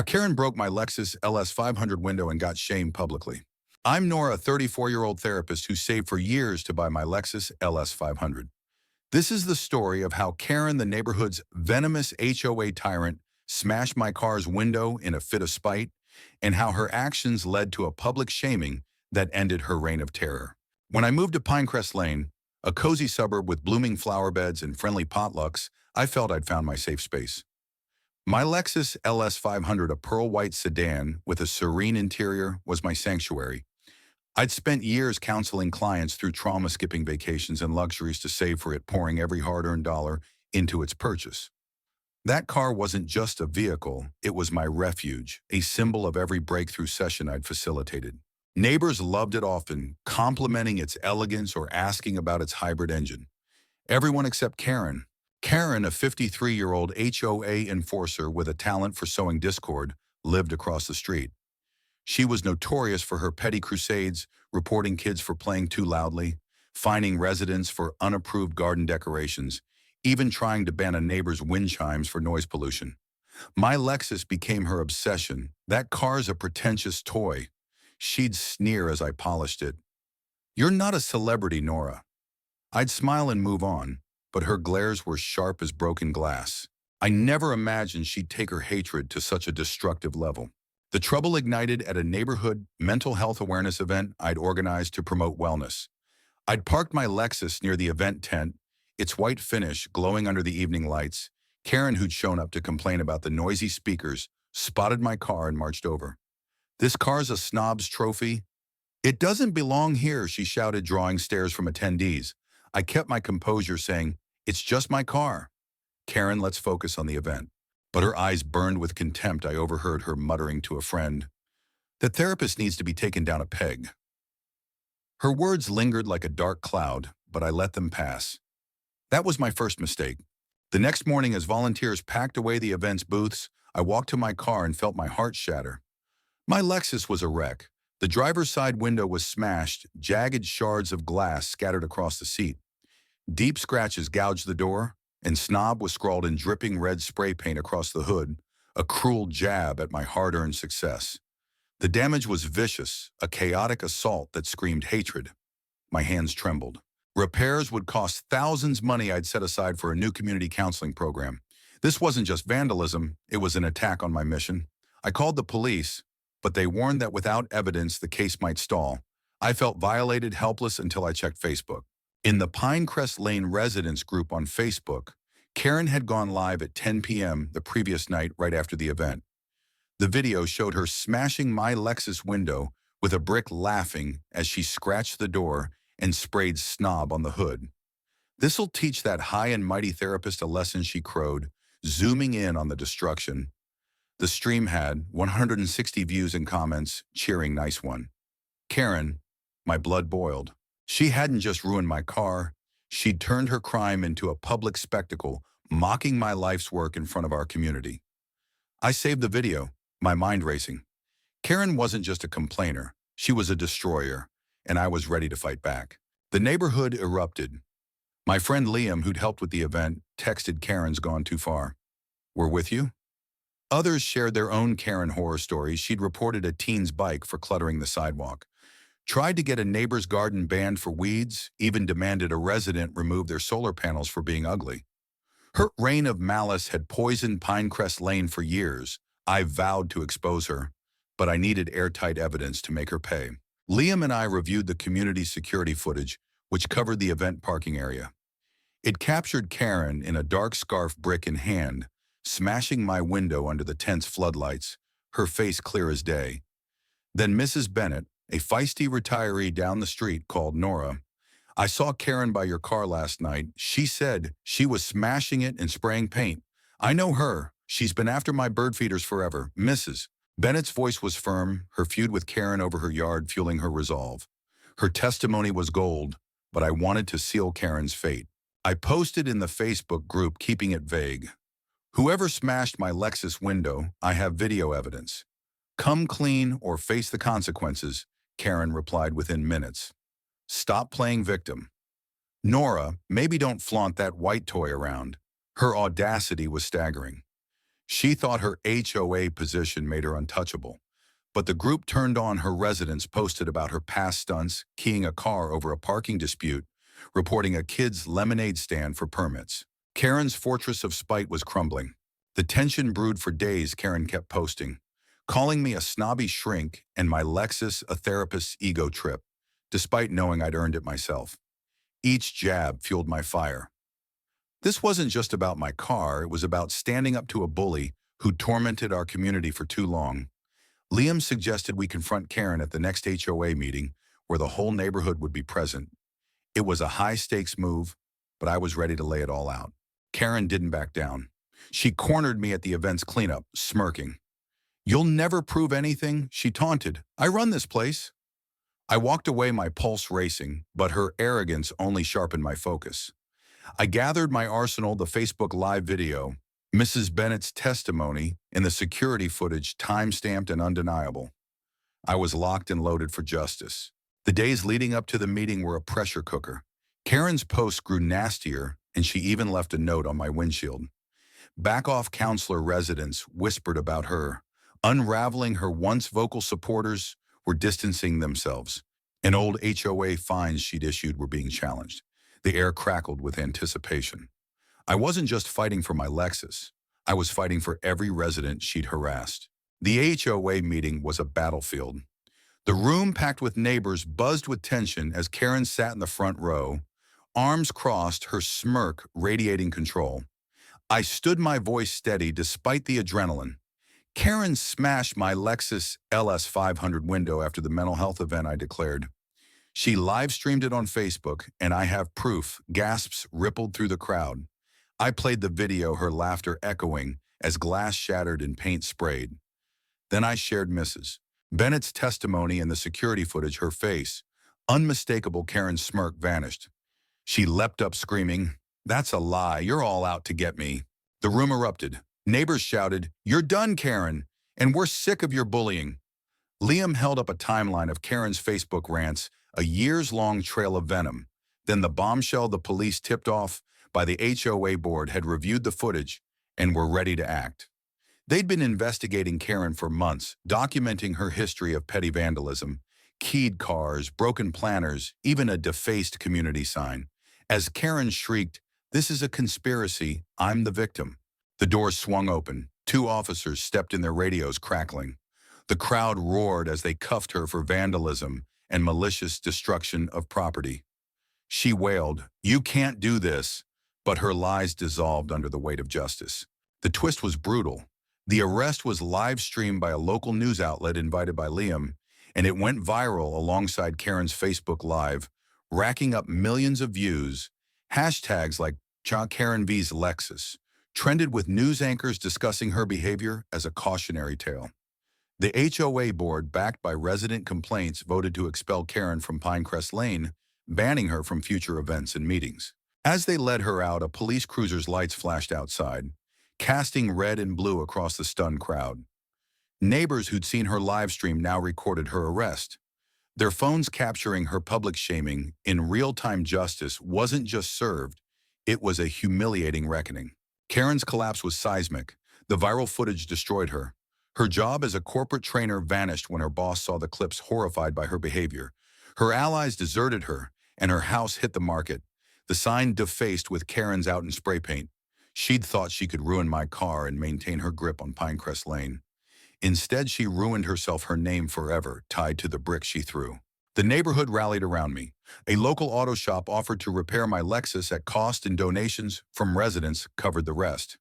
Karen broke my Lexus LS 500 window and got shamed publicly. I'm Nora, a 34-year-old therapist who saved for years to buy my Lexus LS 500. This is the story of how Karen, the neighborhood's venomous HOA tyrant, smashed my car's window in a fit of spite, and how her actions led to a public shaming that ended her reign of terror. When I moved to Pinecrest Lane, a cozy suburb with blooming flower beds and friendly potlucks, I felt I'd found my safe space. My Lexus LS 500, a pearl white sedan with a serene interior, was my sanctuary. I'd spent years counseling clients through trauma-skipping vacations and luxuries to save for it, pouring every hard-earned dollar into its purchase. That car wasn't just a vehicle, it was my refuge, a symbol of every breakthrough session I'd facilitated. Neighbors loved it often, complimenting its elegance or asking about its hybrid engine. Everyone except Karen. Karen, a 53-year-old HOA enforcer with a talent for sowing discord, lived across the street. She was notorious for her petty crusades, reporting kids for playing too loudly, fining residents for unapproved garden decorations, even trying to ban a neighbor's wind chimes for noise pollution. My Lexus became her obsession. That car's a pretentious toy. She'd sneer as I polished it. "You're not a celebrity, Nora." I'd smile and move on, but her glares were sharp as broken glass. I never imagined she'd take her hatred to such a destructive level. The trouble ignited at a neighborhood mental health awareness event I'd organized to promote wellness. I'd parked my Lexus near the event tent, its white finish glowing under the evening lights. Karen, who'd shown up to complain about the noisy speakers, spotted my car and marched over. "This car's a snob's trophy." "It doesn't belong here," she shouted, drawing stares from attendees. I kept my composure, saying, "It's just my car." "Karen, let's focus on the event." But her eyes burned with contempt. I overheard her muttering to a friend, "The therapist needs to be taken down a peg." Her words lingered like a dark cloud, but I let them pass. That was my first mistake. The next morning, as volunteers packed away the event's booths, I walked to my car and felt my heart shatter. My Lexus was a wreck. The driver's side window was smashed, jagged shards of glass scattered across the seat. Deep scratches gouged the door, and "Snob" was scrawled in dripping red spray paint across the hood, a cruel jab at my hard-earned success. The damage was vicious, a chaotic assault that screamed hatred. My hands trembled. Repairs would cost thousands money I'd set aside for a new community counseling program. This wasn't just vandalism, it was an attack on my mission. I called the police, but they warned that without evidence the case might stall. I felt violated, helpless until I checked Facebook. In the Pinecrest Lane residents group on Facebook, Karen had gone live at 10 p.m. the previous night right after the event. The video showed her smashing my Lexus window with a brick, laughing as she scratched the door and sprayed "Snob" on the hood. "This'll teach that high and mighty therapist a lesson," she crowed, zooming in on the destruction. The stream had 160 views and comments, cheering "Nice one." Karen, my blood boiled. She hadn't just ruined my car, she'd turned her crime into a public spectacle, mocking my life's work in front of our community. I saved the video, my mind racing. Karen wasn't just a complainer, she was a destroyer, and I was ready to fight back. The neighborhood erupted. My friend Liam, who'd helped with the event, texted, "Karen's gone too far. We're with you." Others shared their own Karen horror stories. She'd reported a teen's bike for cluttering the sidewalk, tried to get a neighbor's garden banned for weeds, even demanded a resident remove their solar panels for being ugly. Her reign of malice had poisoned Pinecrest Lane for years. I vowed to expose her, but I needed airtight evidence to make her pay. Liam and I reviewed the community security footage, which covered the event parking area. It captured Karen in a dark scarf, brick in hand, smashing my window under the tent's floodlights, her face clear as day. Then Mrs. Bennett, a feisty retiree down the street, called Nora. "I saw Karen by your car last night. She said she was smashing it and spraying paint. I know her. She's been after my bird feeders forever. Mrs." Bennett's voice was firm, her feud with Karen over her yard fueling her resolve. Her testimony was gold, but I wanted to seal Karen's fate. I posted in the Facebook group, keeping it vague. "Whoever smashed my Lexus window, I have video evidence. Come clean or face the consequences," Karen replied within minutes. "Stop playing victim." "Nora, maybe don't flaunt that white toy around." Her audacity was staggering. She thought her HOA position made her untouchable, but the group turned on her residents posted about her past stunts, keying a car over a parking dispute, reporting a kid's lemonade stand for permits. Karen's fortress of spite was crumbling. The tension brewed for days. Karen kept posting, calling me a snobby shrink and my Lexus a therapist's ego trip, despite knowing I'd earned it myself. Each jab fueled my fire. This wasn't just about my car, it was about standing up to a bully who tormented our community for too long. Liam suggested we confront Karen at the next HOA meeting, where the whole neighborhood would be present. It was a high-stakes move, but I was ready to lay it all out. Karen didn't back down. She cornered me at the event's cleanup, smirking. "You'll never prove anything," she taunted. "I run this place." I walked away, my pulse racing, but her arrogance only sharpened my focus. I gathered my arsenal: the Facebook Live video, Mrs. Bennett's testimony, and the security footage, time-stamped and undeniable. I was locked and loaded for justice. The days leading up to the meeting were a pressure cooker. Karen's posts grew nastier, and she even left a note on my windshield. Back-off counselor residents whispered about her. Unraveling her once vocal supporters were distancing themselves, and old HOA fines she'd issued were being challenged. The air crackled with anticipation. I wasn't just fighting for my Lexus. I was fighting for every resident she'd harassed. The HOA meeting was a battlefield. The room, packed with neighbors, buzzed with tension as Karen sat in the front row, arms crossed, her smirk radiating control. I stood, my voice steady despite the adrenaline. Karen smashed my Lexus LS500 window after the mental health event, I declared. She live-streamed it on Facebook, and I have proof. Gasps rippled through the crowd. I played the video, her laughter echoing as glass shattered and paint sprayed. Then I shared Mrs. Bennett's testimony and the security footage, her face. Unmistakable, Karen's smirk vanished. She leapt up screaming, "That's a lie, you're all out to get me." The room erupted. Neighbors shouted, "You're done, Karen, and we're sick of your bullying." Liam held up a timeline of Karen's Facebook rants, a years-long trail of venom. Then the bombshell: the police, tipped off by the HOA board, had reviewed the footage and were ready to act. They'd been investigating Karen for months, documenting her history of petty vandalism, keyed cars, broken planters, even a defaced community sign. As Karen shrieked, "This is a conspiracy, I'm the victim," the doors swung open. 2 officers stepped in, their radios crackling. The crowd roared as they cuffed her for vandalism and malicious destruction of property. She wailed, "You can't do this," but her lies dissolved under the weight of justice. The twist was brutal. The arrest was live-streamed by a local news outlet invited by Liam, and it went viral alongside Karen's Facebook Live, racking up millions of views. Hashtags like Karen vs. Lexus trended, with news anchors discussing her behavior as a cautionary tale. The HOA board, backed by resident complaints, voted to expel Karen from Pinecrest Lane, banning her from future events and meetings. As they led her out, a police cruiser's lights flashed outside, casting red and blue across the stunned crowd. Neighbors who'd seen her live stream now recorded her arrest, their phones capturing her public shaming. In real-time, justice wasn't just served, it was a humiliating reckoning. Karen's collapse was seismic. The viral footage destroyed her. Her job as a corporate trainer vanished when her boss saw the clips, horrified by her behavior. Her allies deserted her, and her house hit the market, the sign defaced with "Karen's out" in spray paint. She'd thought she could ruin my car and maintain her grip on Pinecrest Lane. Instead, she ruined herself, her name forever tied to the brick she threw. The neighborhood rallied around me. A local auto shop offered to repair my Lexus at cost, and donations from residents covered the rest.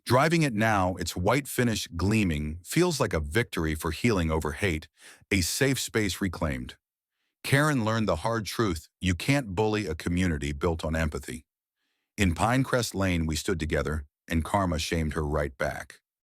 Driving it now, its white finish gleaming, feels like a victory for healing over hate, a safe space reclaimed. Karen learned the hard truth: you can't bully a community built on empathy. In Pinecrest Lane, we stood together, and karma shamed her right back.